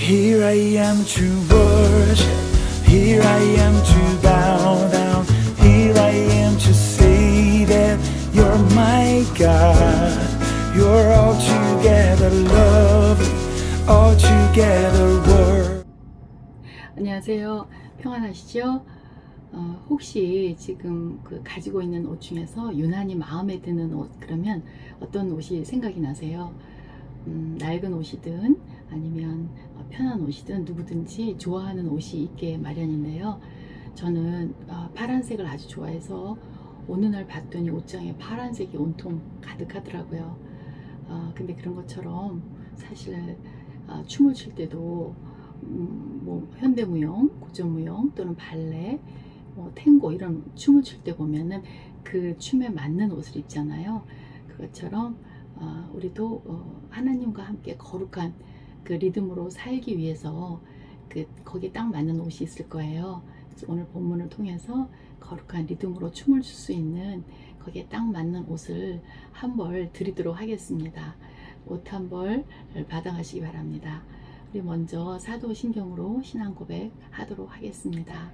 Here I am to worship, here I am to bow down, here I am to say that you're my God. You're altogether lovely, altogether worthy. 안녕하세요. 평안하시죠? 혹시 지금 가지고 있는 옷 중에서 유난히 마음에 드는 옷, 그러면 어떤 옷이 생각이 나세요? 낡은 옷이든 아니면 편한 옷이든 누구든지 좋아하는 옷이 있게 마련인데요. 저는 파란색을 아주 좋아해서 어느 날 봤더니 옷장에 파란색이 온통 가득하더라고요. 근데 그런 것처럼 사실 춤을 출 때도 뭐 현대무용, 고전무용 또는 발레, 탱고 이런 춤을 출 때 보면은 그 춤에 맞는 옷을 입잖아요. 그것처럼 우리도 하나님과 함께 거룩한 그 리듬으로 살기 위해서 거기에 딱 맞는 옷이 있을 거예요. 그래서 오늘 본문을 통해서 거룩한 리듬으로 춤을 출 수 있는 거기에 딱 맞는 옷을 한 벌 드리도록 하겠습니다. 옷 한 벌 받아가시기 바랍니다. 우리 먼저 사도신경으로 신앙 고백 하도록 하겠습니다.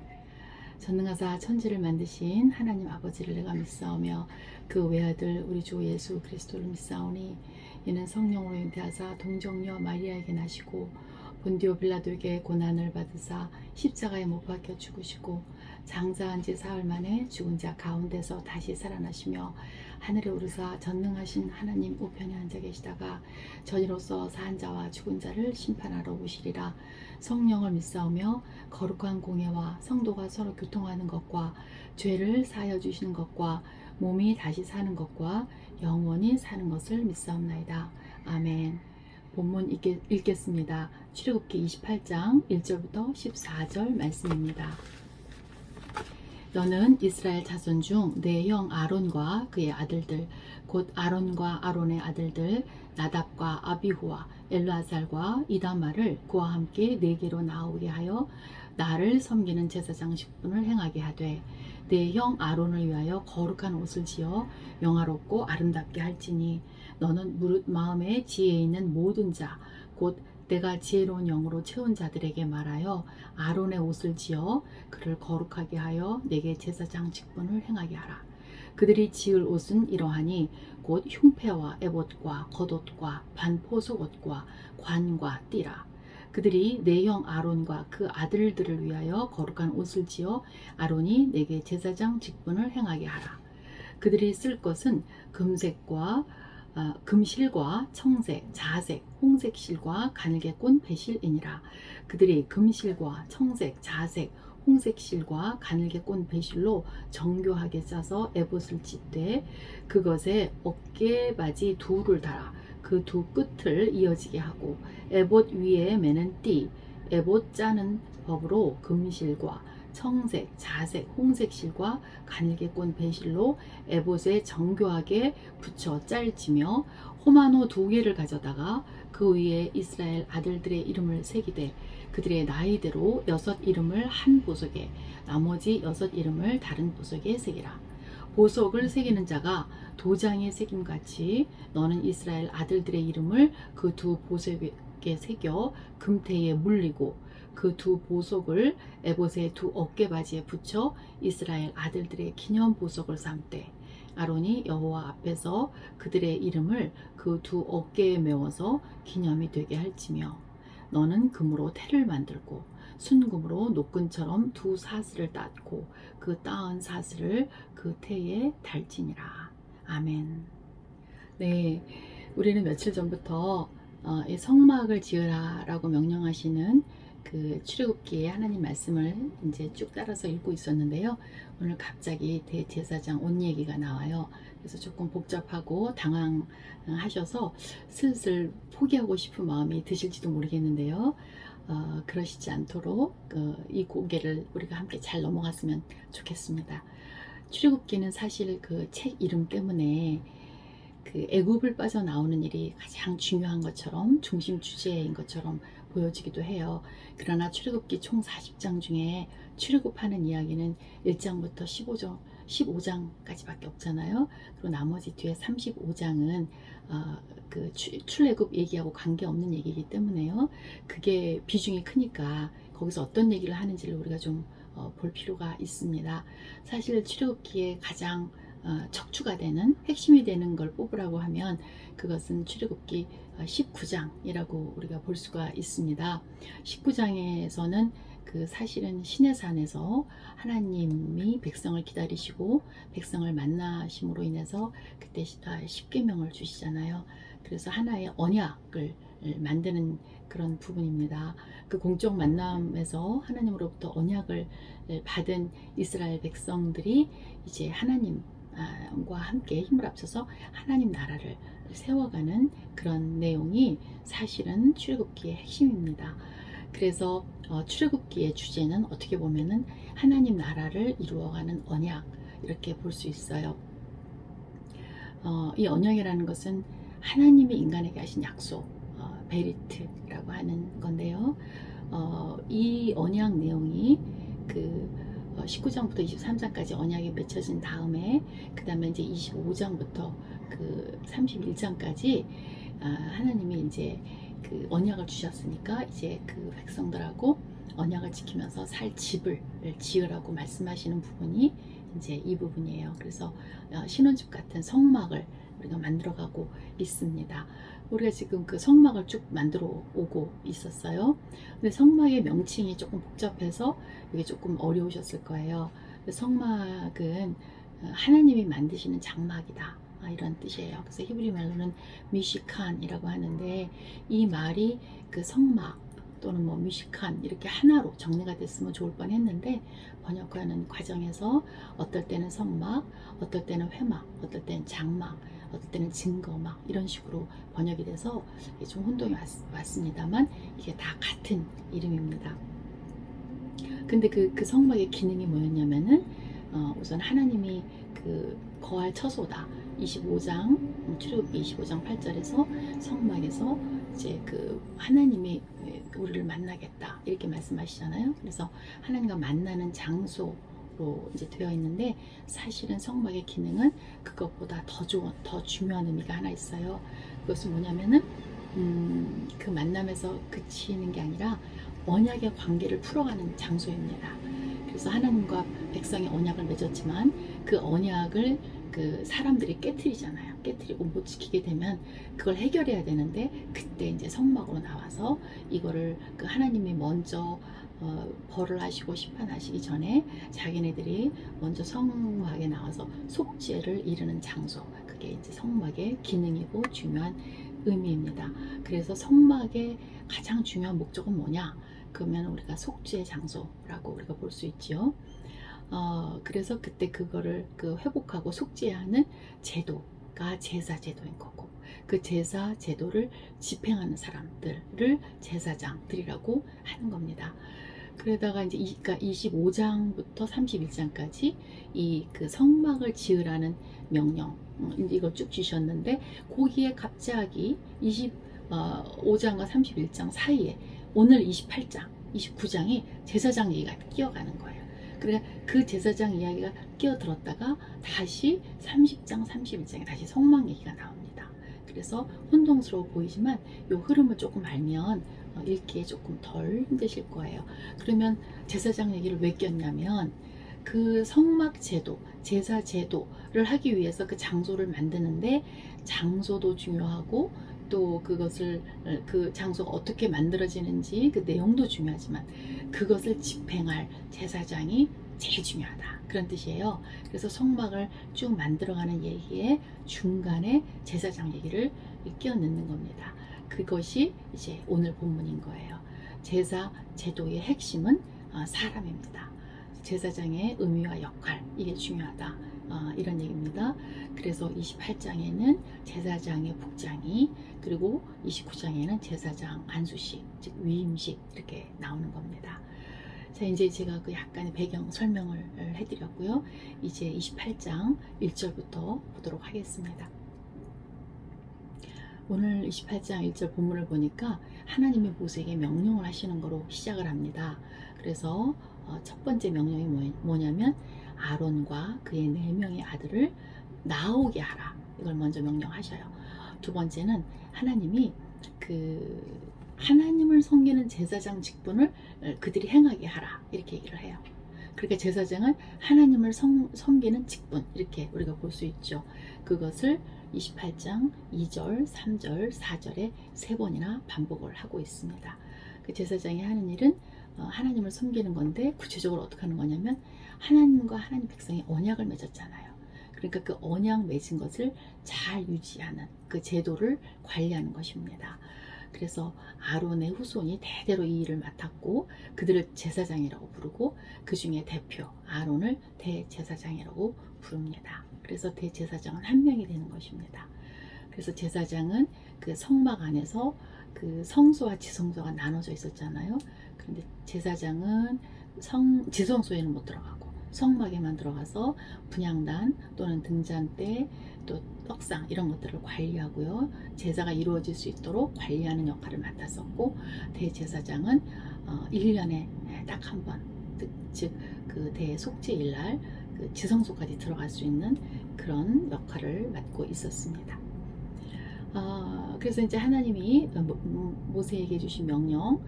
전능하사 천지를 만드신 하나님 아버지를 내가 믿사오며 그 외아들 우리 주 예수 그리스도를 믿사오니 이는 성령으로 잉태하사 동정녀 마리아에게 나시고 본디오 빌라도에게 고난을 받으사 십자가에 못 박혀 죽으시고 장사한 지 사흘 만에 죽은 자 가운데서 다시 살아나시며 하늘에 오르사 전능하신 하나님 우편에 앉아 계시다가 전이로서 산 자와 죽은 자를 심판하러 오시리라. 성령을 믿사오며 거룩한 공예와 성도가 서로 교통하는 것과 죄를 사하여 주시는 것과 몸이 다시 사는 것과 영원히 사는 것을 믿사옵나이다. 아멘. 본문 읽겠습니다. 출애굽기 28장 1절부터 14절 말씀입니다. 너는 이스라엘 자손 중 내 형 아론과 그의 아들들 곧 아론과 아론의 아들들 나답과 아비후와 엘르아살과 이다말을 그와 함께 내게로 나오게 하여 나를 섬기는 제사장 직분을 행하게 하되 내 형 아론을 위하여 거룩한 옷을 지어 영화롭고 아름답게 할지니 너는 무릇 마음에 지혜 있는 모든 자 곧 내가 지혜로운 영으로 채운 자들에게 말하여 아론의 옷을 지어 그를 거룩하게 하여 내게 제사장 직분을 행하게 하라. 그들이 지을 옷은 이러하니 곧 흉패와 에봇과 겉옷과 반포속옷과 관과 띠라. 그들이 내 형 아론과 그 아들들을 위하여 거룩한 옷을 지어 아론이 내게 제사장 직분을 행하게 하라. 그들이 쓸 것은 금실과 청색, 자색, 홍색실과 가늘게 꼰 배실이니라. 그들이 금실과 청색, 자색, 홍색실과 가늘게 꼰 배실로 정교하게 짜서 에봇을 찢되 그것에 어깨바지 둘을 달아 그 두 끝을 이어지게 하고 에봇 위에 매는 띠, 에봇 짜는 법으로 금실과 청색, 자색, 홍색실과 가늘게 꼰 배실로 에봇에 정교하게 붙여 짤지며 호마노 2개를 가져다가 그 위에 이스라엘 아들들의 이름을 새기되 그들의 나이대로 6 이름을 한 보석에 나머지 6 이름을 다른 보석에 새기라. 보석을 새기는 자가 도장에 새김같이 너는 이스라엘 아들들의 이름을 그 두 보석에 새겨 금태에 물리고 그 두 보석을 에봇의 두 어깨바지에 붙여 이스라엘 아들들의 기념 보석을 삼되 아론이 여호와 앞에서 그들의 이름을 그 두 어깨에 메워서 기념이 되게 할지며 너는 금으로 태를 만들고 순금으로 노끈처럼 두 사슬을 땄고 그 따은 사슬을 그 태에 달지니라. 아멘. 네, 우리는 며칠 전부터 이 성막을 지으라라고 명령하시는 그 출애굽기의 하나님 말씀을 이제 쭉 따라서 읽고 있었는데요. 오늘 갑자기 대제사장 옷 얘기가 나와요. 그래서 조금 복잡하고 당황하셔서 슬슬 포기하고 싶은 마음이 드실지도 모르겠는데요. 그러시지 않도록 이 고개를 우리가 함께 잘 넘어갔으면 좋겠습니다. 출애굽기는 사실 그 책 이름 때문에 그 애굽을 빠져나오는 일이 가장 중요한 것처럼 중심 주제인 것처럼 보여지기도 해요. 그러나 출애굽기 총 40장 중에 출애굽하는 이야기는 1장부터 15장까지밖에 없잖아요. 그리고 나머지 뒤에 35장은 그 출애굽 얘기하고 관계없는 얘기이기 때문에요. 그게 비중이 크니까 거기서 어떤 얘기를 하는지를 우리가 좀 볼 필요가 있습니다. 사실 출애굽기에 가장 척추가 되는 핵심이 되는 걸 뽑으라고 하면 그것은 출애굽기 19장이라고 우리가 볼 수가 있습니다. 19장에서는 그 사실은 시내산에서 하나님이 백성을 기다리시고 백성을 만나심으로 인해서 그때 10계명을 주시잖아요. 그래서 하나의 언약을 만드는 그런 부분입니다. 그 공적 만남에서 하나님으로부터 언약을 받은 이스라엘 백성들이 이제 하나님과 함께 힘을 합쳐서 하나님 나라를 세워가는 그런 내용이 사실은 출애굽기의 핵심입니다. 그래서 출애굽기의 주제는 어떻게 보면은 하나님 나라를 이루어가는 언약 이렇게 볼 수 있어요. 이 언약이라는 것은 하나님이 인간에게 하신 약속, 베리트라고 하는 건데요. 이 언약 내용이 그 19장부터 23장까지 언약이 맺혀진 다음에 그 다음에 이제 25장부터 그 31장까지 하나님이 이제 그 언약을 주셨으니까 이제 그 백성들하고 언약을 지키면서 살 집을 지으라고 말씀하시는 부분이 이제 이 부분이에요. 그래서 신혼집 같은 성막을 우리가 만들어가고 있습니다. 우리가 지금 그 성막을 쭉 만들어 오고 있었어요. 근데 성막의 명칭이 조금 복잡해서 이게 조금 어려우셨을 거예요. 성막은 하나님이 만드시는 장막이다, 이런 뜻이에요. 그래서 히브리 말로는 미시칸이라고 하는데 이 말이 그 성막 또는 뭐 미시칸 이렇게 하나로 정리가 됐으면 좋을 뻔했는데 번역하는 과정에서 어떨 때는 성막, 어떨 때는 회막, 어떨 때는 장막, 어떨 때는 증거막 이런 식으로 번역이 돼서 좀 혼동이 왔습니다만 이게 다 같은 이름입니다. 근데 그 성막의 기능이 뭐였냐면은 우선 하나님이 그 거할 처소다. 25장 출애굽기 25장 8절에서 성막에서 이제 그 하나님이 우리를 만나겠다 이렇게 말씀하시잖아요. 그래서 하나님과 만나는 장소로 이제 되어 있는데 사실은 성막의 기능은 그것보다 더 중요한 의미가 하나 있어요. 그것은 뭐냐면은 그 만남에서 그치는 게 아니라 언약의 관계를 풀어가는 장소입니다. 그래서 하나님과 백성이 언약을 맺었지만 그 언약을 그 사람들이 깨트리잖아요. 깨트리고 못 지키게 되면 그걸 해결해야 되는데 그때 이제 성막으로 나와서 이거를 그 하나님이 먼저 벌을 하시고 심판하시기 전에 자기네들이 먼저 성막에 나와서 속죄를 이루는 장소, 그게 이제 성막의 기능이고 중요한 의미입니다. 그래서 성막의 가장 중요한 목적은 뭐냐? 그러면 우리가 속죄의 장소라고 우리가 볼 수 있지요. 그래서 그때 그거를 그 회복하고 속죄하는 제도가 제사 제도인 거고 그 제사 제도를 집행하는 사람들을 제사장들이라고 하는 겁니다. 그러다가 이제 25장부터 31장까지 이 그 성막을 지으라는 명령 이걸 쭉 주셨는데 거기에 갑자기 25장과 31장 사이에 오늘 28장, 29장이 제사장 얘기가 끼어가는 거예요. 그러니까 그 제사장 이야기가 끼어들었다가 다시 30장, 31장에 다시 성막 얘기가 나옵니다. 그래서 혼동스러워 보이지만 이 흐름을 조금 알면 읽기에 조금 덜 힘드실 거예요. 그러면 제사장 얘기를 왜 꼈냐면 그 성막 제도, 제사 제도를 하기 위해서 그 장소를 만드는데 장소도 중요하고 또 그것을 그 장소가 어떻게 만들어지는지 그 내용도 중요하지만 그것을 집행할 제사장이 제일 중요하다 그런 뜻이에요. 그래서 성막을 쭉 만들어가는 얘기에 중간에 제사장 얘기를 끼워 넣는 겁니다. 그것이 이제 오늘 본문인 거예요. 제사 제도의 핵심은 사람입니다. 제사장의 의미와 역할 이게 중요하다 이런 얘기입니다. 그래서 28장에는 제사장의 복장이 그리고 29장에는 제사장 안수식 즉 위임식 이렇게 나오는 겁니다. 자 이제 제가 그 약간의 배경 설명을 해드렸고요. 이제 28장 1절부터 보도록 하겠습니다. 오늘 28장 1절 본문을 보니까 하나님이 모세에게 명령을 하시는 거로 시작을 합니다. 그래서 첫 번째 명령이 뭐냐면 아론과 그의 4명의 아들을 나오게 하라. 이걸 먼저 명령하셔요. 두 번째는 하나님이 하나님을 섬기는 제사장 직분을 그들이 행하게 하라. 이렇게 얘기를 해요. 그러니까 제사장은 하나님을 섬기는 직분, 이렇게 우리가 볼 수 있죠. 그것을 28장 2절, 3절, 4절에 3번이나 반복을 하고 있습니다. 그 제사장이 하는 일은 하나님을 섬기는 건데, 구체적으로 어떻게 하는 거냐면 하나님과 하나님 백성이 언약을 맺었잖아요. 그러니까 그 언약 맺은 것을 잘 유지하는 그 제도를 관리하는 것입니다. 그래서 아론의 후손이 대대로 이 일을 맡았고, 그들을 제사장이라고 부르고, 그 중에 대표 아론을 대제사장이라고 부릅니다. 그래서 대제사장은 한 명이 되는 것입니다. 그래서 제사장은 그 성막 안에서 그 성소와 지성소가 나눠져 있었잖아요. 그런데 제사장은 지성소에는 못 들어가고 성막에만 들어가서 분향단 또는 등잔대, 또 떡상 이런 것들을 관리하고요. 제사가 이루어질 수 있도록 관리하는 역할을 맡았었고, 대제사장은 1년에 딱 한 번, 즉 그 대속죄일날 그 지성소까지 들어갈 수 있는 그런 역할을 맡고 있었습니다. 그래서 이제 하나님이 모세에게 주신 명령,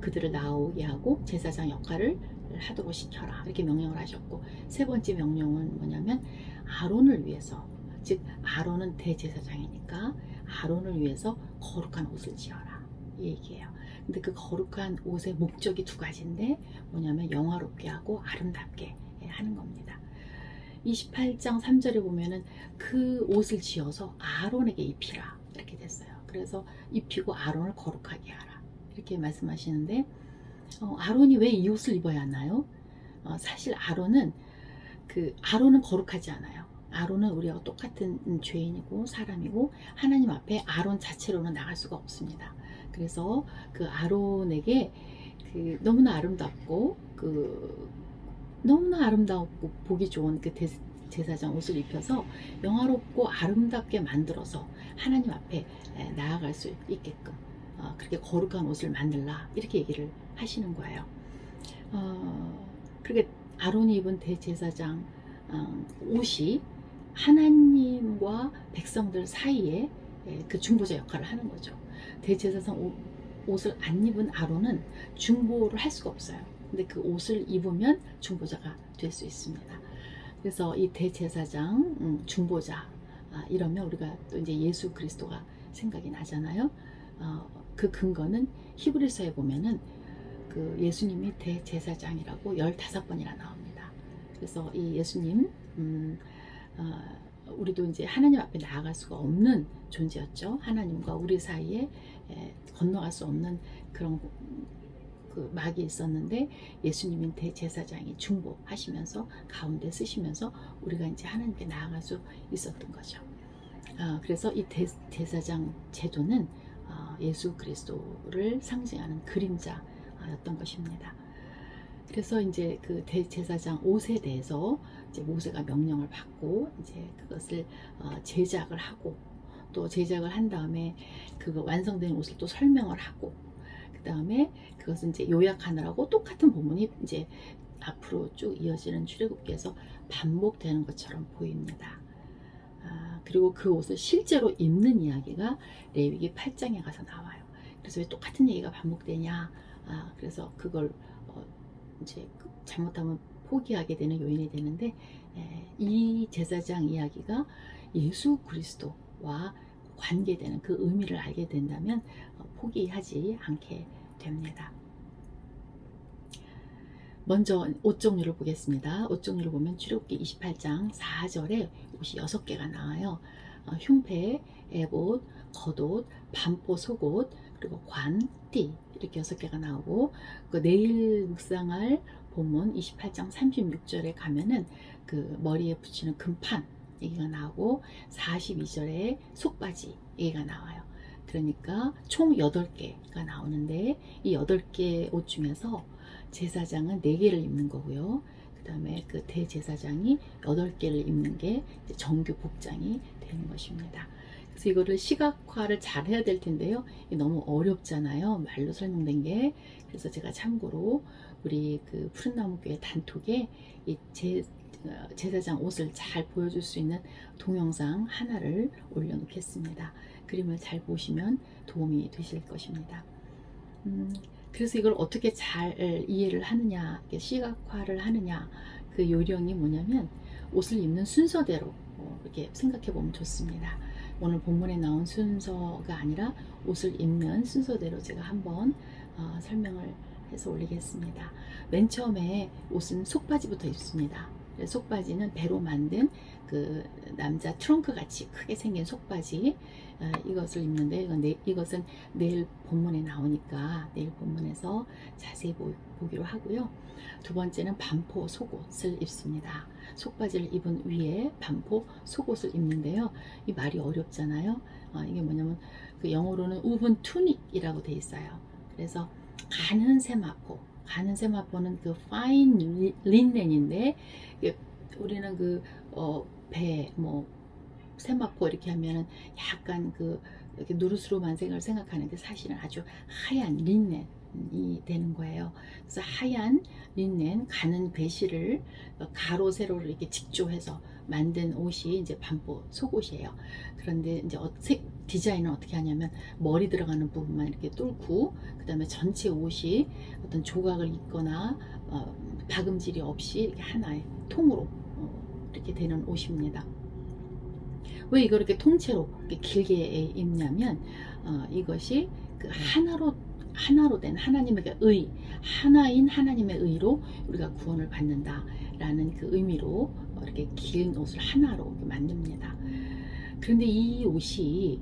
그들을 나오게 하고 제사장 역할을 하도록 시켜라, 이렇게 명령을 하셨고, 세 번째 명령은 뭐냐면 아론을 위해서, 즉 아론은 대제사장이니까 아론을 위해서 거룩한 옷을 지어라, 이 얘기예요. 근데 그 거룩한 옷의 목적이 두 가지인데 뭐냐면 영화롭게 하고 아름답게 하는 겁니다. 28장 3절에 보면은 그 옷을 지어서 아론에게 입히라, 이렇게 됐어요. 그래서 입히고 아론을 거룩하게 하라, 이렇게 말씀하시는데, 아론이 왜 이 옷을 입어야 하나요? 사실 아론은 거룩하지 않아요. 아론은 우리와 똑같은 죄인이고 사람이고, 하나님 앞에 아론 자체로는 나갈 수가 없습니다. 그래서 그 아론에게 너무나 아름답고 보기 좋은 그 제사장 옷을 입혀서 영화롭고 아름답게 만들어서 하나님 앞에 나아갈 수 있게끔 그렇게 거룩한 옷을 만들라, 이렇게 얘기를 하시는 거예요. 그렇게 아론이 입은 대제사장 옷이 하나님과 백성들 사이에 그 중보자 역할을 하는 거죠. 대제사장 옷을 안 입은 아론은 중보를 할 수가 없어요. 근데 그 옷을 입으면 중보자가 될 수 있습니다. 그래서 이 대제사장, 중보자, 이러면 우리가 또 이제 예수 그리스도가 생각이 나잖아요. 그 근거는 히브리서에 보면은 그 예수님이 대제사장이라고 15번이나 나옵니다. 그래서 이 예수님, 우리도 이제 하나님 앞에 나아갈 수가 없는 존재였죠. 하나님과 우리 사이에 건너갈 수 없는 그런 그 막이 있었는데, 예수님인 대제사장이 중보하시면서 가운데 쓰시면서 우리가 이제 하나님께 나아갈 수 있었던 거죠. 그래서 이 대제사장 제도는 예수 그리스도를 상징하는 그림자였던 것입니다. 그래서 이제 그 대제사장 옷에 대해서 이제 모세가 명령을 받고 이제 그것을 제작을 하고, 또 제작을 한 다음에 그거 완성된 옷을 또 설명을 하고, 그 다음에 그것은 이제 요약하느라고 똑같은 본문이 이제 앞으로 쭉 이어지는 출애굽기에서 반복되는 것처럼 보입니다. 그리고 그 옷을 실제로 입는 이야기가 레위기 8장에 가서 나와요. 그래서 왜 똑같은 얘기가 반복되냐? 그래서 그걸 이제 잘못하면 포기하게 되는 요인이 되는데, 이 제사장 이야기가 예수 그리스도와 관계되는 그 의미를 알게 된다면 포기하지 않게 됩니다. 먼저 옷 종류를 보겠습니다. 옷 종류를 보면 출애굽기 28장 4절에 옷이 6개가 나와요. 흉패, 에봇, 겉옷, 반포 속옷, 그리고 관, 띠, 이렇게 6개가 나오고, 내일 묵상할 본문 28장 36절에 가면은 그 머리에 붙이는 금판 얘기가 나오고, 42절에 속바지 얘기가 나와요. 그러니까 총 8개가 나오는데, 이 8개 옷 중에서 제사장은 4개를 입는 거고요. 그 다음에 그 대제사장이 8개를 입는 게 정규 복장이 되는 것입니다. 그래서 이거를 시각화를 잘 해야 될 텐데요. 이게 너무 어렵잖아요. 말로 설명된 게. 그래서 제가 참고로 우리 그 푸른나무교회 단톡에 이 제사장 옷을 잘 보여줄 수 있는 동영상 하나를 올려놓겠습니다. 그림을 잘 보시면 도움이 되실 것입니다. 그래서 이걸 어떻게 잘 이해를 하느냐, 시각화를 하느냐, 그 요령이 뭐냐면 옷을 입는 순서대로 이렇게 생각해 보면 좋습니다. 오늘 본문에 나온 순서가 아니라 옷을 입는 순서대로 제가 한번 설명을 해서 올리겠습니다. 맨 처음에 옷은 속바지부터 입습니다. 속바지는 배로 만든 그 남자 트렁크 같이 크게 생긴 속바지, 이것을 입는데 이것은 내일 본문에 나오니까 내일 본문에서 자세히 보기로 하고요. 두 번째는 반포 속옷을 입습니다. 속바지를 입은 위에 반포 속옷을 입는데요. 이 말이 어렵잖아요. 이게 뭐냐면 그 영어로는 우븐 투닉이라고 돼 있어요. 그래서 가는 세마포는 그 파인 린넨인데, 우리는 그 배 세마포 이렇게 하면은 약간 그 이렇게 누르스름한 색을 생각하는데 사실은 아주 하얀 린넨이 되는 거예요. 그래서 하얀 린넨 가는 배실을 가로 세로를 이렇게 직조해서 만든 옷이 이제 반포 속옷이에요. 그런데 이제 디자인은 어떻게 하냐면 머리 들어가는 부분만 이렇게 뚫고 그 다음에 전체 옷이 어떤 조각을 입거나 박음질이 없이 이렇게 하나의 통으로 이렇게 되는 옷입니다. 왜 이걸 이렇게 통째로 이렇게 길게 입냐면 이것이 그 하나로 된 하나님의 하나인 하나님의 의로 우리가 구원을 받는다라는 그 의미로 이렇게 긴 옷을 하나로 이렇게 만듭니다. 그런데 이 옷이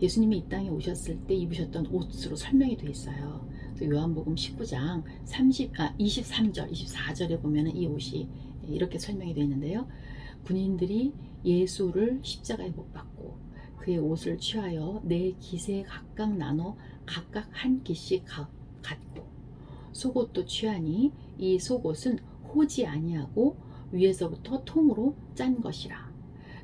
예수님이 이 땅에 오셨을 때 입으셨던 옷으로 설명이 되어 있어요. 요한복음 19장 23절, 24절에 보면 이 옷이 이렇게 설명이 되어 있는데요. 군인들이 예수를 십자가에 못 박고 그의 옷을 취하여 네 깃에 각각 나눠 각각 한 깃씩 갖고 속옷도 취하니 이 속옷은 호지 아니하고 위에서부터 통으로 짠 것이라.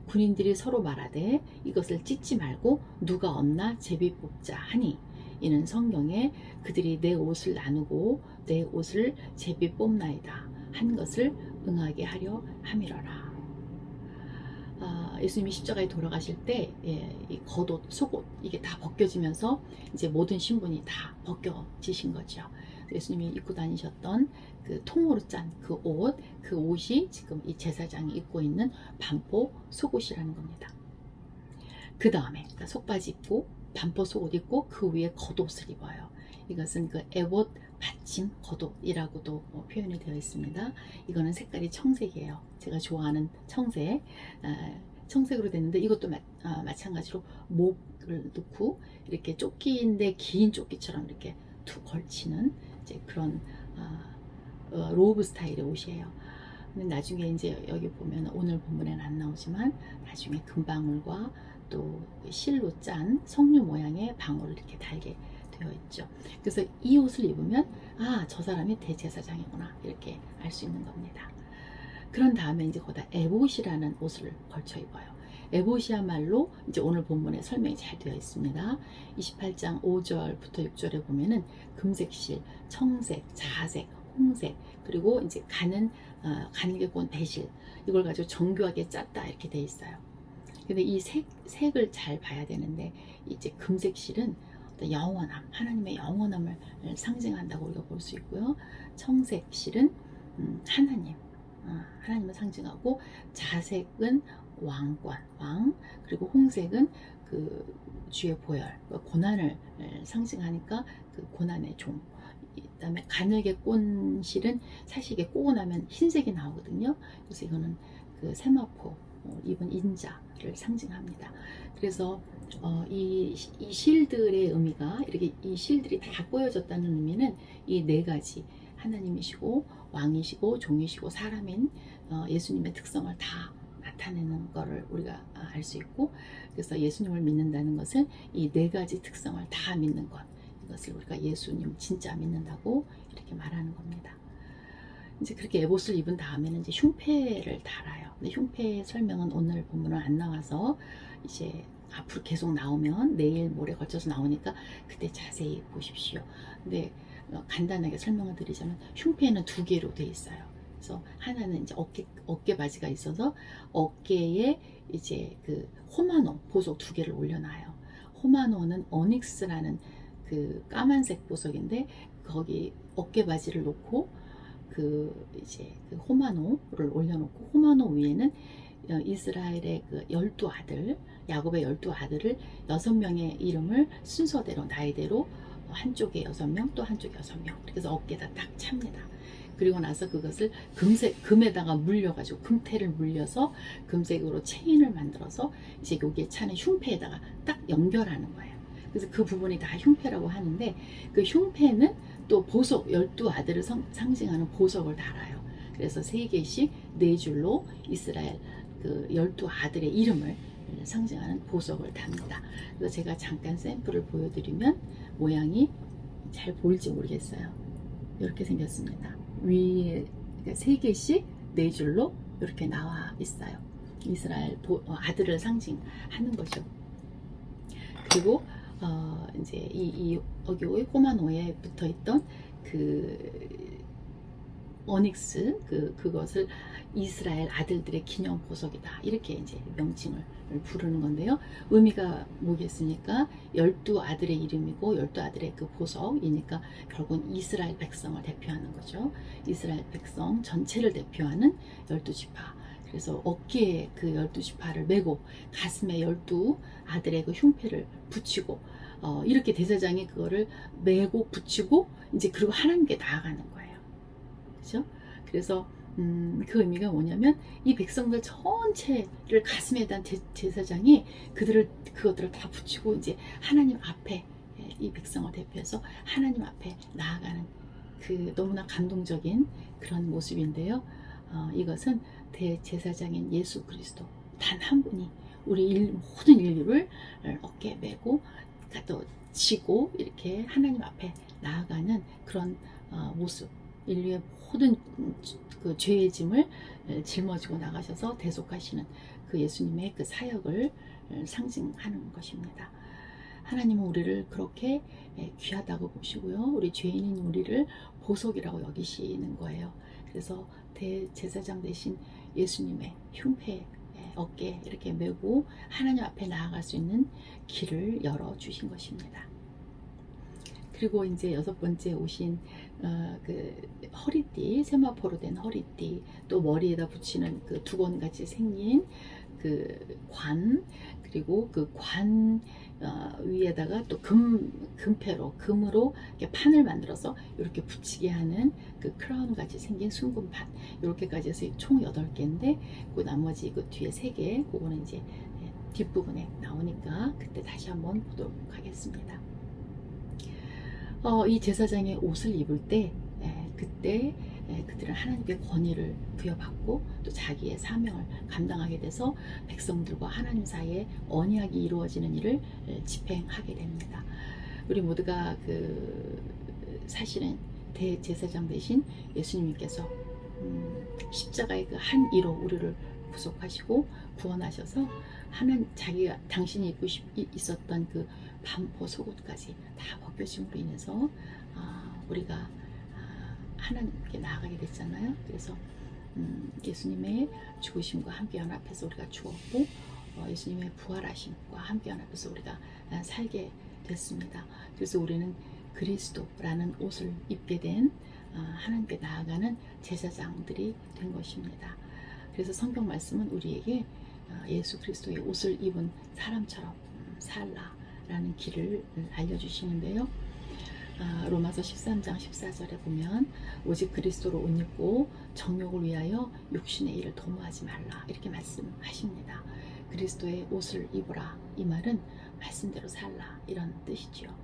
군인들이 서로 말하되 이것을 찢지 말고 누가 없나 제비 뽑자 하니 이는 성경에 그들이 내 옷을 나누고 내 옷을 제비 뽑나이다 한 것을 응하게 하려 함이러라. 예수님이 십자가에 돌아가실 때 이 겉옷, 속옷 이게 다 벗겨지면서 이제 모든 신분이 다 벗겨지신 거죠. 예수님이 입고 다니셨던 그 통으로 짠 그 옷이 지금 이 제사장이 입고 있는 반포 속옷이라는 겁니다. 그 다음에 그러니까 속바지 입고 반포 속옷 입고 그 위에 겉옷을 입어요. 이것은 그 에봇 받침 겉옷이라고도 표현이 되어 있습니다. 이거는 색깔이 청색이에요. 제가 좋아하는 청색으로 됐는데 이것도 마찬가지로 목을 넣고 이렇게 조끼인데 긴 조끼처럼 이렇게 툭 걸치는 이제 그런 로브 스타일의 옷이에요. 근데 나중에 이제 여기 보면 오늘 본문에는 안 나오지만 나중에 금방울과 또 실로 짠 석류 모양의 방울을 이렇게 달게 되어 있죠. 그래서 이 옷을 입으면 저 사람이 대제사장이구나 이렇게 알 수 있는 겁니다. 그런 다음에 이제 거기다 에봇이라는 옷을 걸쳐 입어요. 에봇이야말로 이제 오늘 본문에 설명이 잘 되어 있습니다. 28장 5절부터 6절에 보면은 금색실, 청색, 자색, 홍색, 그리고 이제 가늘게 꼰 배실, 이걸 가지고 정교하게 짰다 이렇게 되어 있어요. 근데 이 색을 잘 봐야 되는데 이제 금색실은 영원함, 하나님의 영원함을 상징한다고 우리가 볼 수 있고요. 청색실은 하나님을 상징하고, 자색은 왕, 그리고 홍색은 그 주의 보혈, 고난을 상징하니까 그 고난의 종. 그다음에 가늘게 꼰 실은 사실 이게 꼬고 나면 흰색이 나오거든요. 그래서 이거는 그 세마포 입은 인자를 상징합니다. 그래서 이 실들의 의미가 이렇게 이 실들이 다 꼬여졌다는 의미는 이 네 가지, 하나님이시고 왕이시고 종이시고 사람인 예수님의 특성을 다 나타내는 것을 우리가 알 수 있고, 그래서 예수님을 믿는다는 것은 이 네 가지 특성을 다 믿는 것, 이것을 우리가 예수님 진짜 믿는다고 이렇게 말하는 겁니다. 이제 그렇게 에봇을 입은 다음에는 이제 흉패를 달아요. 근데 흉패 설명은 오늘 본문은 안 나와서 이제 앞으로 계속 나오면 내일 모레 걸쳐서 나오니까 그때 자세히 보십시오. 근데 간단하게 설명을 드리자면 흉패는 두 개로 돼 있어요. 그래서 하나는 이제 어깨 바지가 있어서 어깨에 이제 그 호마노 보석 두 개를 올려놔요. 호마노는 어닉스라는 그 까만색 보석인데 거기 어깨 바지를 놓고 그 이제 그 호마노를 올려놓고 호마노 위에는 이스라엘의 그 12아들 야곱의 12아들을 6명의 이름을 순서대로 나이대로 한쪽에 6명 또 한쪽에 6명 그래서 어깨에다 딱 찹니다. 그리고 나서 그것을 금에다가 물려가지고 금태를 물려서 금색으로 체인을 만들어서 이제 여기에 차는 흉패에다가 딱 연결하는 거예요. 그래서 그 부분이 다 흉패라고 하는데 그 흉패는 또 보석 12아들을 상징하는 보석을 달아요. 그래서 3개씩 4줄로 이스라엘 그 12아들의 이름을 상징하는 보석을 답니다. 그래서 제가 잠깐 샘플을 보여드리면 모양이 잘 보일지 모르겠어요. 이렇게 생겼습니다. 위에 3개씩 4줄로 이렇게 나와 있어요. 이스라엘 아들을 상징하는 거죠. 그리고 이제 여기 호마노에 붙어 있던 그 어닉스 그것을 이스라엘 아들들의 기념 보석이다 이렇게 이제 명칭을 부르는 건데요. 의미가 뭐겠습니까? 12아들의 이름이고 12아들의 그 보석이니까 결국은 이스라엘 백성을 대표하는 거죠. 이스라엘 백성 전체를 대표하는 12지파. 그래서 어깨에 그 12지파를 메고 가슴에 12아들의 그 흉패를 붙이고 이렇게 대제사장이 그거를 메고 붙이고 이제 그리고 하나님께 나아가는 거예요. 그죠? 그래서 그 의미가 뭐냐면 이 백성들 전체를 가슴에 단 제사장이 그것들을 다 붙이고 이제 하나님 앞에 이 백성을 대표해서 하나님 앞에 나아가는 그 너무나 감동적인 그런 모습인데요. 이것은 대제사장인 예수 그리스도 단 한 분이 우리 모든 인류를 어깨에 메고 또 지고 이렇게 하나님 앞에 나아가는 그런 모습, 인류의 모든 그 죄의 짐을 짊어지고 나가셔서 대속하시는 그 예수님의 그 사역을 상징하는 것입니다. 하나님은 우리를 그렇게 귀하다고 보시고요. 우리 죄인인 우리를 보석이라고 여기시는 거예요. 그래서 대제사장 대신 예수님의 흉패 어깨에 이렇게 메고 하나님 앞에 나아갈 수 있는 길을 열어주신 것입니다. 그리고 이제 6번째 오신 그 허리띠, 세마포로 된 허리띠, 또 머리에다 붙이는 그 두건같이 생긴 그 관, 그리고 그 관 위에다가 또 금으로 이렇게 판을 만들어서 이렇게 붙이게 하는 그 크라운 같이 생긴 순금판, 이렇게까지 해서 총 8개인데 그 나머지 그 뒤에 3개, 그거는 이제 뒷부분에 나오니까 그때 다시 한번 보도록 하겠습니다. 이 제사장의 옷을 입을 때 그때 그들은 하나님께 권위를 부여받고 또 자기의 사명을 감당하게 돼서 백성들과 하나님 사이에 언약이 이루어지는 일을 집행하게 됩니다. 우리 모두가 사실은 대제사장 대신 예수님께서 십자가의 그 한 이로 우리를 구속하시고 구원하셔서 당신이 입고 있었던 그 반포 속옷까지 다 벗겨짐으로 인해서 우리가 하나님께 나아가게 됐잖아요. 그래서 예수님의 죽으심과 함께 연합해서 우리가 죽었고 예수님의 부활하심과 함께 연합해서 우리가 살게 됐습니다. 그래서 우리는 그리스도라는 옷을 입게 된 하나님께 나아가는 제사장들이 된 것입니다. 그래서 성경 말씀은 우리에게 예수 그리스도의 옷을 입은 사람처럼 살라라는 길을 알려주시는데요. 로마서 13장 14절에 보면 오직 그리스도로 옷 입고 정욕을 위하여 육신의 일을 도모하지 말라 이렇게 말씀하십니다. 그리스도의 옷을 입으라 이 말은 말씀대로 살라 이런 뜻이지요.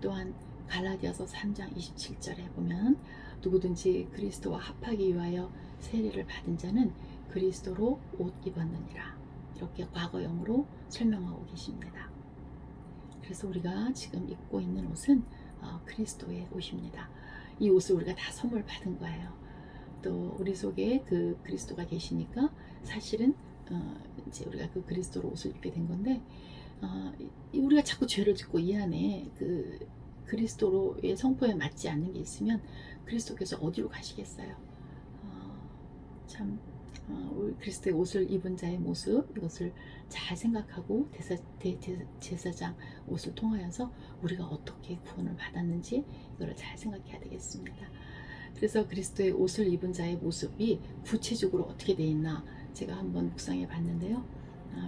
또한 갈라디아서 3장 27절에 보면 누구든지 그리스도와 합하기 위하여 세례를 받은 자는 그리스도로 옷 입었느니라 이렇게 과거형으로 설명하고 계십니다. 그래서 우리가 지금 입고 있는 옷은 그리스도의 옷입니다. 이 옷을 우리가 다 선물 받은 거예요. 또 우리 속에 그 그리스도가 계시니까 사실은 이제 우리가 그 그리스도로 옷을 입게 된 건데 우리가 자꾸 죄를 짓고 이 안에 그 그리스도로의 성품에 맞지 않는 게 있으면 그리스도께서 어디로 가시겠어요? 참 우리 그리스도의 옷을 입은 자의 모습, 이것을 잘 생각하고 대제사장 옷을 통하여서 우리가 어떻게 구원을 받았는지 이거를 잘 생각해야 되겠습니다. 그래서 그리스도의 옷을 입은 자의 모습이 구체적으로 어떻게 되어 있나 제가 한번 묵상해 봤는데요.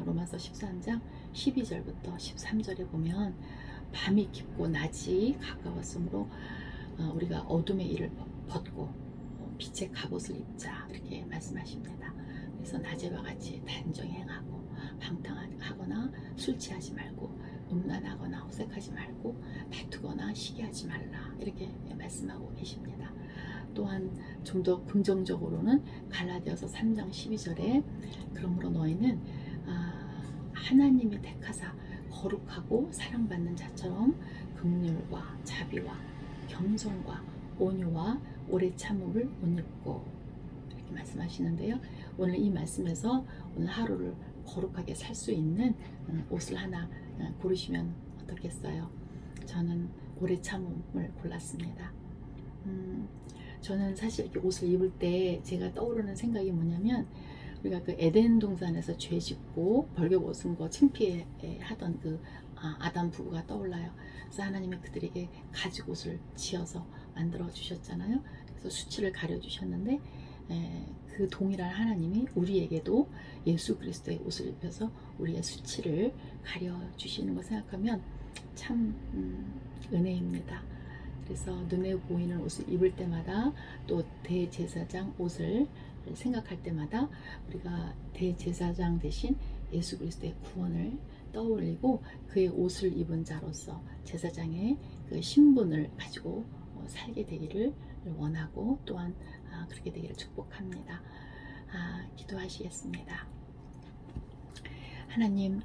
로마서 13장 12절부터 13절에 보면 밤이 깊고 낮이 가까웠으므로 우리가 어둠의 일을 벗고 빛의 갑옷을 입자 이렇게 말씀하십니다. 그래서 낮에와 같이 단정히 행하고 방탕하거나 술 취하지 말고 음란하거나 호색하지 말고 다투거나 시기하지 말라 이렇게 말씀하고 계십니다. 또한 좀 더 긍정적으로는 갈라디아서 3장 12절에 그러므로 너희는 하나님이 택하사 거룩하고 사랑받는 자처럼 긍휼과 자비와 겸손과 온유와 오래 참음을 못 입고 이렇게 말씀하시는데요. 오늘 이 말씀에서 오늘 하루를 거룩하게 살 수 있는 옷을 하나 고르시면 어떻겠어요? 저는 오래 참음을 골랐습니다. 저는 사실 이렇게 옷을 입을 때 제가 떠오르는 생각이 뭐냐면 우리가 그 에덴 동산에서 죄 짓고 벌거벗은 거 창피해 하던 그 아담 부부가 떠올라요. 그래서 하나님이 그들에게 가죽 옷을 지어서 만들어 주셨잖아요. 그래서 수치를 가려 주셨는데 그 동일한 하나님이 우리에게도 예수 그리스도의 옷을 입혀서 우리의 수치를 가려 주시는 거 생각하면 참 은혜입니다. 그래서 눈에 보이는 옷을 입을 때마다 또 대제사장 옷을 생각할 때마다 우리가 대제사장 대신 예수 그리스도의 구원을 떠올리고 그의 옷을 입은 자로서 제사장의 그 신분을 가지고 살게 되기를 원하고 또한 그렇게 되기를 축복합니다. 기도하시겠습니다. 하나님,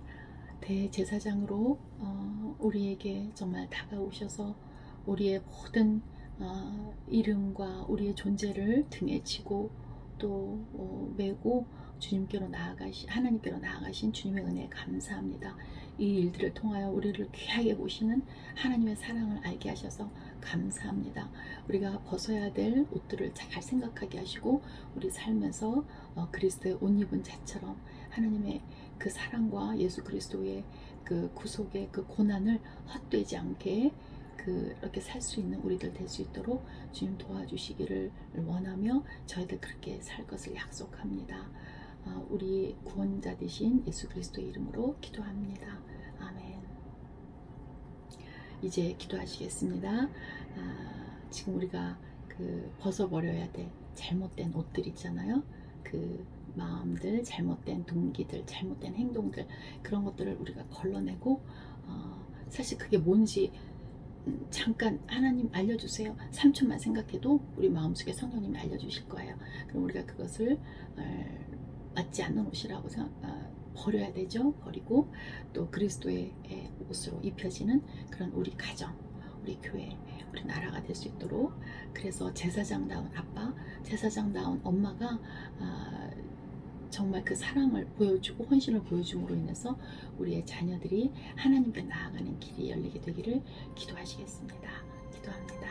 대제사장으로 우리에게 정말 다가오셔서 우리의 모든 이름과 우리의 존재를 등에 지고 또 메고 주님께로 하나님께로 나아가신 주님의 은혜에 감사합니다. 이 일들을 통하여 우리를 귀하게 보시는 하나님의 사랑을 알게 하셔서 감사합니다. 우리가 벗어야 될 옷들을 잘 생각하게 하시고 우리 삶에서 그리스도의 옷 입은 자처럼 하나님의 그 사랑과 예수 그리스도의 그 구속의 그 고난을 헛되지 않게 그렇게 살 수 있는 우리들 될 수 있도록 주님 도와주시기를 원하며 저희들 그렇게 살 것을 약속합니다. 우리 구원자 되신 예수 그리스도의 이름으로 기도합니다. 아멘. 이제 기도하시겠습니다. 지금 우리가 그 벗어버려야 될 잘못된 옷들 있잖아요. 그 마음들, 잘못된 동기들, 잘못된 행동들 그런 것들을 우리가 걸러내고 사실 그게 뭔지 잠깐 하나님 알려주세요. 3초만 생각해도 우리 마음속에 성령님이 알려주실 거예요. 그럼 우리가 그것을 맞지 않는 옷이라고 버려야 되죠. 버리고 또 그리스도의 옷으로 입혀지는 그런 우리 가정, 우리 교회, 우리 나라가 될 수 있도록 그래서 제사장다운 아빠, 제사장다운 엄마가 정말 그 사랑을 보여주고 헌신을 보여줌으로 인해서 우리의 자녀들이 하나님께 나아가는 길이 열리게 되기를 기도하시겠습니다. 기도합니다.